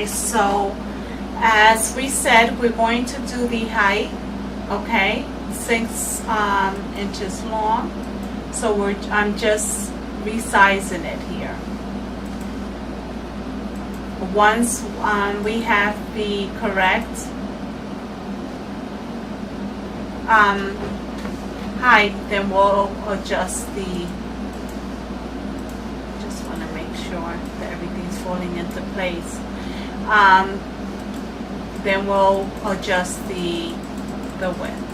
guys, so as we said, we're going to do the height, okay, 6 inches long. So I'm just resizing it here. Once we have the correct height, then we'll adjust the, just want to make sure that everything's falling into place. Then we'll adjust the width.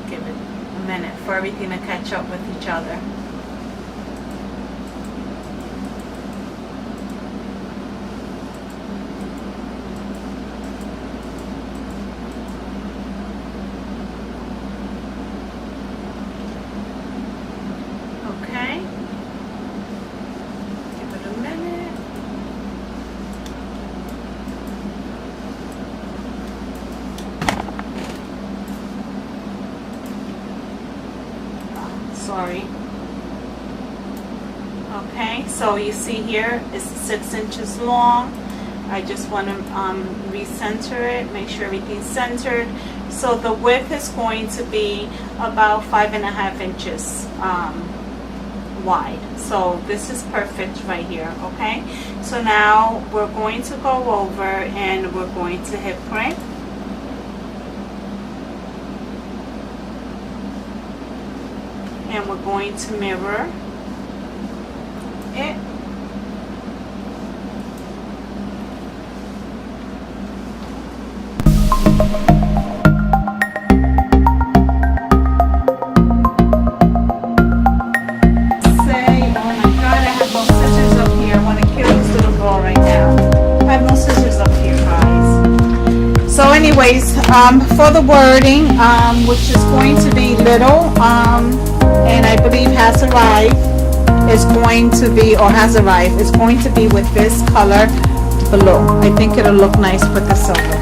Give it a minute for everything to catch up with each other. Okay. Give it a minute. Sorry. Okay, so you see here it's 6 inches long. I just want to recenter it, make sure everything's centered. So the width is going to be about 5.5 inches wide. So this is perfect right here. Okay, so now we're going to go over and we're going to hit print. And we're going to mirror it. Say, oh my God, I have no scissors up here. I want to kill this little girl right now. I have no scissors up here, guys. So anyways, for the wording, which is going to be little, and I believe has arrived, is going to be, or has arrived, is going to be with this color below. I think it'll look nice with the silver.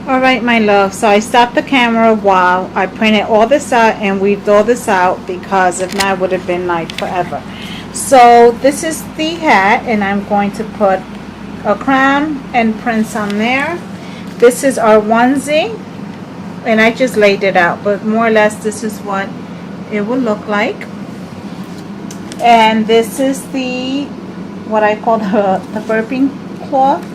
Alright, my love, so I stopped the camera while I printed all this out and weaved all this out, because if not it would have been like forever. So this is the hat, and I'm going to put a crown and prints on there. This is our onesie, and I just laid it out, but more or less this is what it will look like. And this is the, what I call the burping cloth.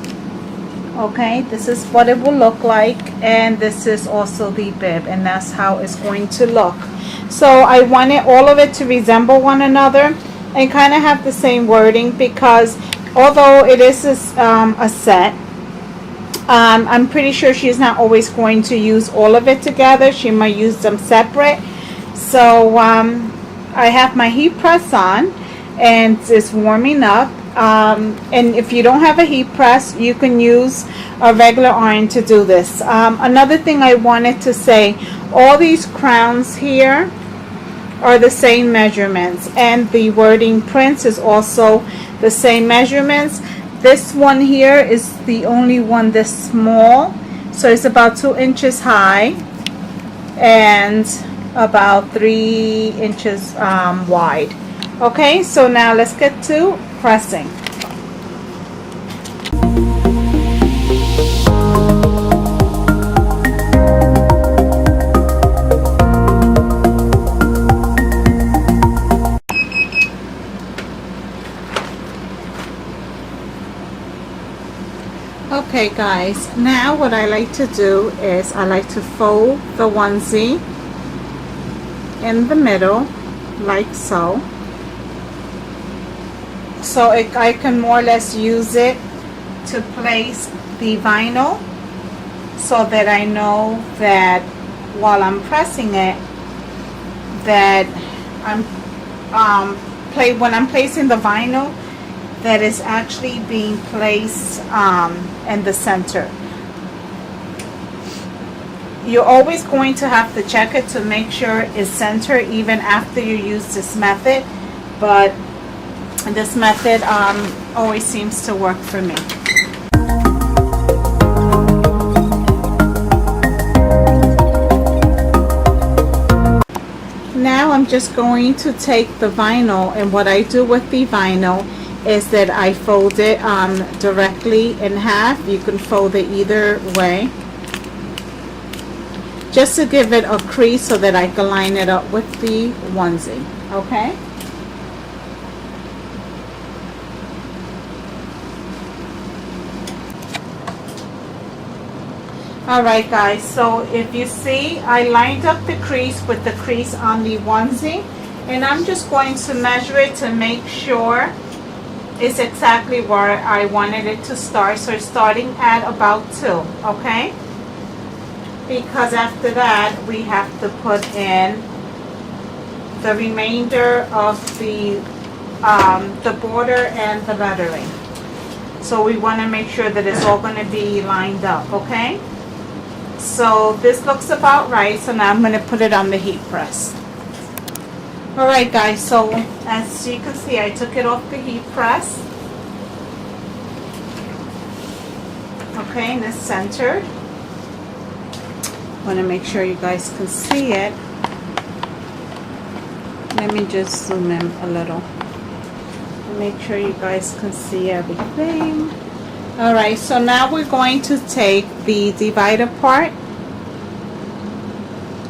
Okay, this is what it will look like, and this is also the bib, and that's how it's going to look. So I wanted all of it to resemble one another and kind of have the same wording, because although it is a set, I'm pretty sure she's not always going to use all of it together. She might use them separate. So I have my heat press on, and it's warming up. And if you don't have a heat press, you can use a regular iron to do this. Another thing I wanted to say, all these crowns here are the same measurements, and the wording prints is also the same measurements. This one here is the only one this small, so it's about 2 inches high and about 3 inches wide. Okay, so now let's get to pressing. Okay guys, now what I like to do is I like to fold the onesie in the middle like so. So I can more or less use it to place the vinyl, so that I know that while I'm pressing it, that when I'm placing the vinyl, that is actually being placed in the center. You're always going to have to check it to make sure it's centered even after you use this method, but this method always seems to work for me. Now I'm just going to take the vinyl, and what I do with the vinyl is that I fold it directly in half. You can fold it either way, just to give it a crease so that I can line it up with the onesie. Okay? Alright guys, so if you see, I lined up the crease with the crease on the onesie, and I'm just going to measure it to make sure it's exactly where I wanted it to start. So starting at about 2, okay? Because after that we have to put in the remainder of the border and the lettering. So we want to make sure that it's all going to be lined up, okay? So this looks about right, so now I'm going to put it on the heat press. Alright guys, so as you can see, I took it off the heat press. Okay, and it's centered. I want to make sure you guys can see it. Let me just zoom in a little. Make sure you guys can see everything. Alright, so now we're going to take the divider part,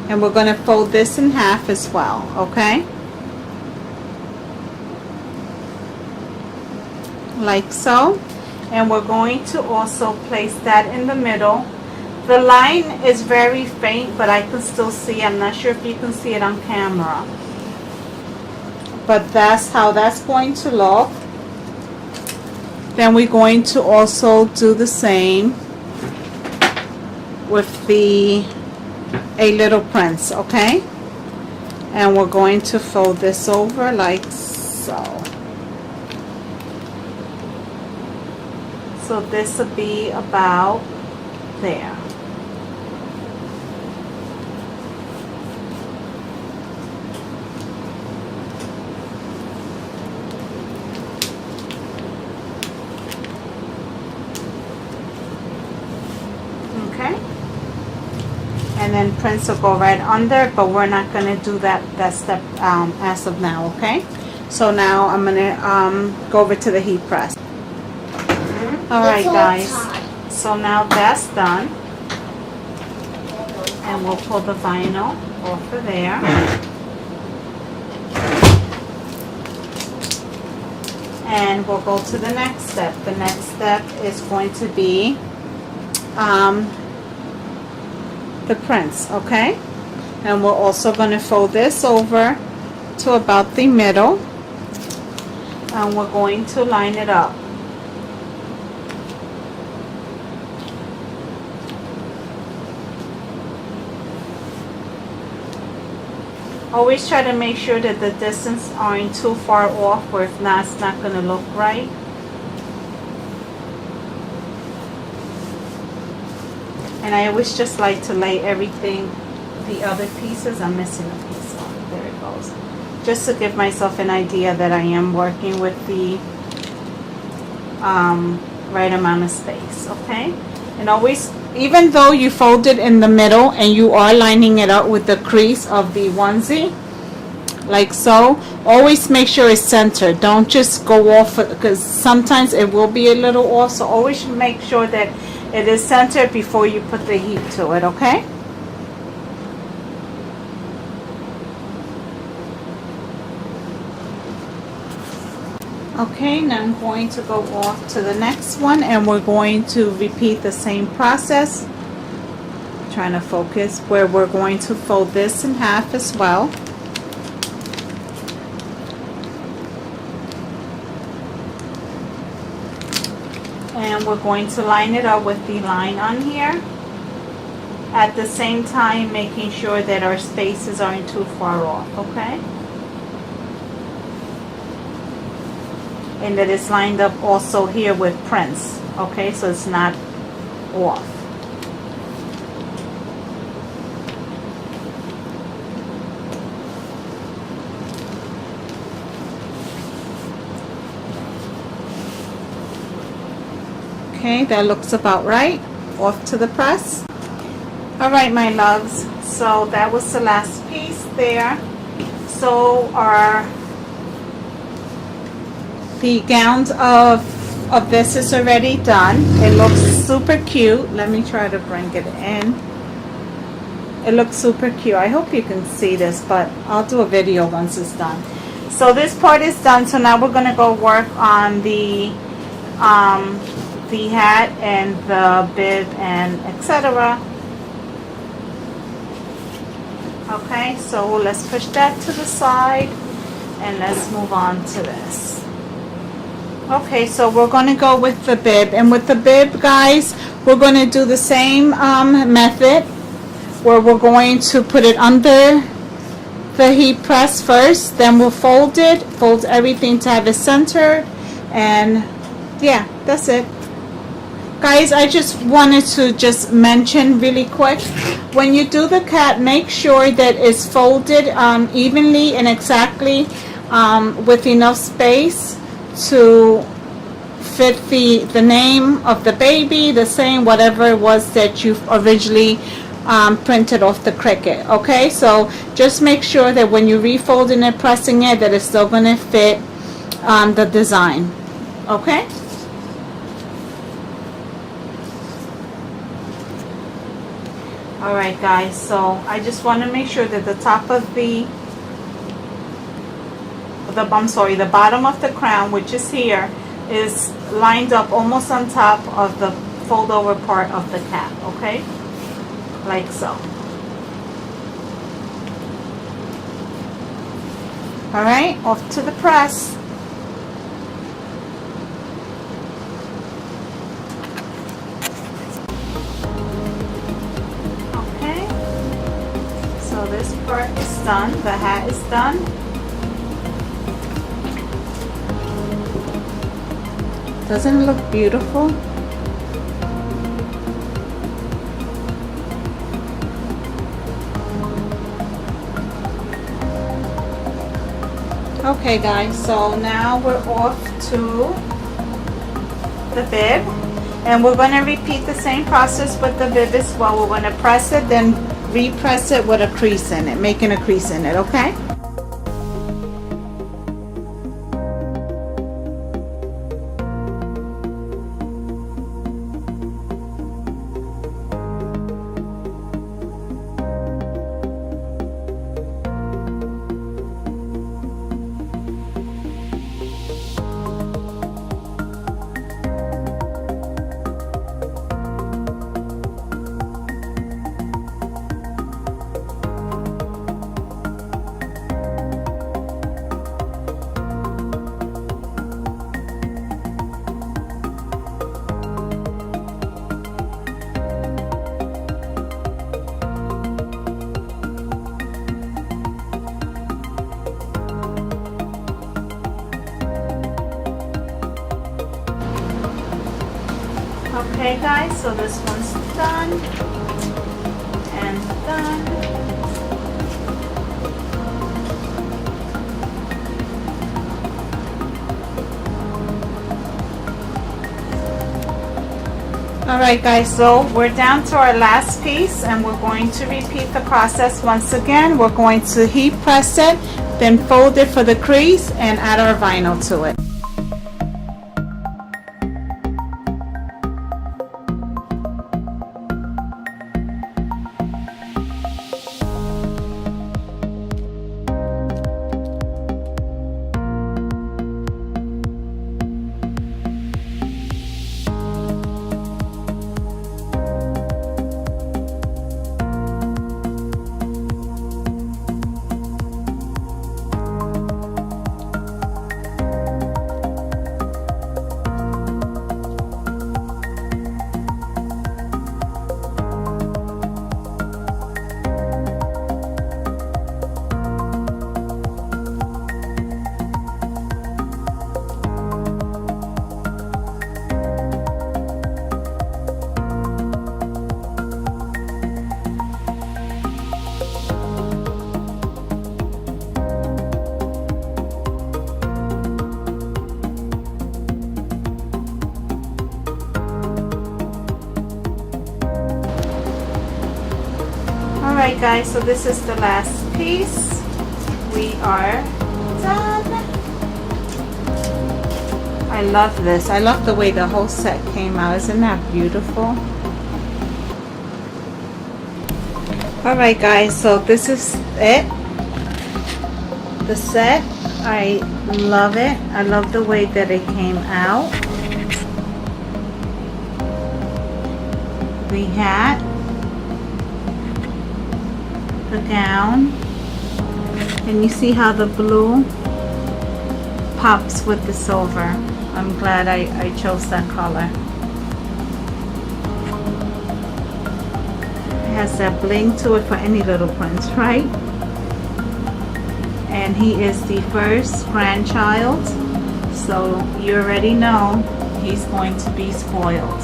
and we're going to fold this in half as well, okay? Like so. And we're going to also place that in the middle. The line is very faint, but I can still see. I'm not sure if you can see it on camera, but that's how that's going to look. Then we're going to also do the same with the A Little Prince, okay? And we're going to fold this over like so. So this will be about there. And then Prince will go right under, but we're not going to do that step as of now, okay? So now I'm going to go over to the heat press. Alright guys, so now that's done. And we'll pull the vinyl off of there. And we'll go to the next step. The next step is going to be the prints, okay? And we're also going to fold this over to about the middle, and we're going to line it up. Always try to make sure that the distance aren't too far off, or if not, it's not going to look right. And I always just like to lay everything, the other pieces. I'm missing a piece. Oh, there it goes. Just to give myself an idea that I am working with the right amount of space, okay? And always, even though you fold it in the middle and you are lining it up with the crease of the onesie, like so, always make sure it's centered. Don't just go off, because sometimes it will be a little off, so always make sure that it is centered before you put the heat to it, okay? Okay, now I'm going to go off to the next one, and we're going to repeat the same process. I'm trying to focus, where we're going to fold this in half as well. And we're going to line it up with the line on here. At the same time, making sure that our spaces aren't too far off, okay? And that it's lined up also here with prints, okay, so it's not off. Okay, that looks about right. Off to the press. All right, my loves, so that was the last piece there. So the gowns of this is already done. It looks super cute. Let me try to bring it in. It looks super cute. I hope you can see this, but I'll do a video once it's done. So this part is done. So now we're gonna go work on the hat and the bib and etc. Okay, so let's push that to the side and let's move on to this. Okay, so we're going to go with the bib, and with the bib, guys, we're going to do the same method, where we're going to put it under the heat press first, then we'll fold it, fold everything to have it centered, and yeah, that's it. Guys, I just wanted to just mention really quick, when you do the cat, make sure that it's folded evenly and exactly with enough space to fit the name of the baby, the same whatever it was that you originally printed off the Cricut. Okay, so just make sure that when you're refolding it, pressing it, that it's still going to fit the design. Okay. All right, guys, so I just want to make sure that the top of the bottom of the crown, which is here, is lined up almost on top of the fold over part of the cap, okay? Like so. All right, off to the press. Okay, so this part is done, the hat is done. Doesn't it look beautiful? Okay, guys, so now we're off to the bib, and we're going to repeat the same process with the bib as well. We're going to press it, then repress it with a crease in it, making a crease in it, okay? Okay guys, so this one's done and done. Alright guys, so we're down to our last piece and we're going to repeat the process once again. We're going to heat press it, then fold it for the crease and add our vinyl to it. Alright guys, so this is the last piece. We are done. I love this. I love the way the whole set came out. Isn't that beautiful? Alright guys, so this is it. The set. I love it. I love the way that it came out. The hat, the gown, and you see how the blue pops with the silver. I'm glad I chose that color. It has that bling to it for any little prince, right? And he is the first grandchild, so you already know he's going to be spoiled.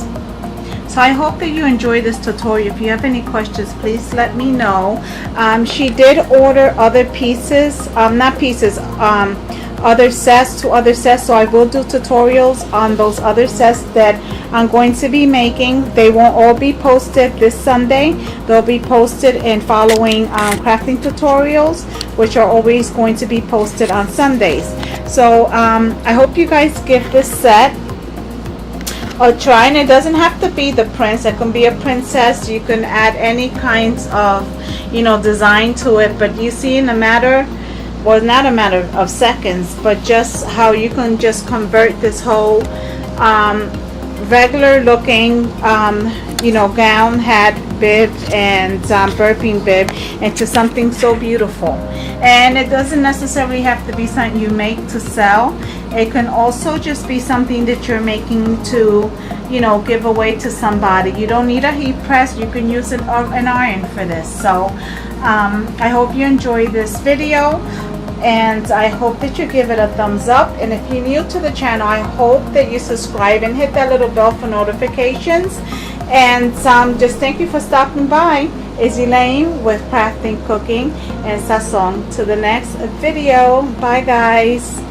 So I hope that you enjoyed this tutorial. If you have any questions, please let me know. She did order other pieces, other sets, two other sets, so I will do tutorials on those other sets that I'm going to be making. They won't all be posted this Sunday. They'll be posted in following crafting tutorials, which are always going to be posted on Sundays. So I hope you guys give this set a try, and it doesn't have to be the prince. It can be a princess. You can add any kinds of, you know, design to it, but you see in a matter, well, not a matter of seconds, but just how you can just convert this whole regular looking you know, gown, hat, bib, and burping bib into something so beautiful. And it doesn't necessarily have to be something you make to sell. It can also just be something that you're making to, you know, give away to somebody. You don't need a heat press. You can use an iron for this. So I hope you enjoyed this video, and I hope that you give it a thumbs up. And if you're new to the channel, I hope that you subscribe and hit that little bell for notifications. And just thank you for stopping by. It's Elaine with Crafting, Cooking, and Sazon. To the next video. Bye guys.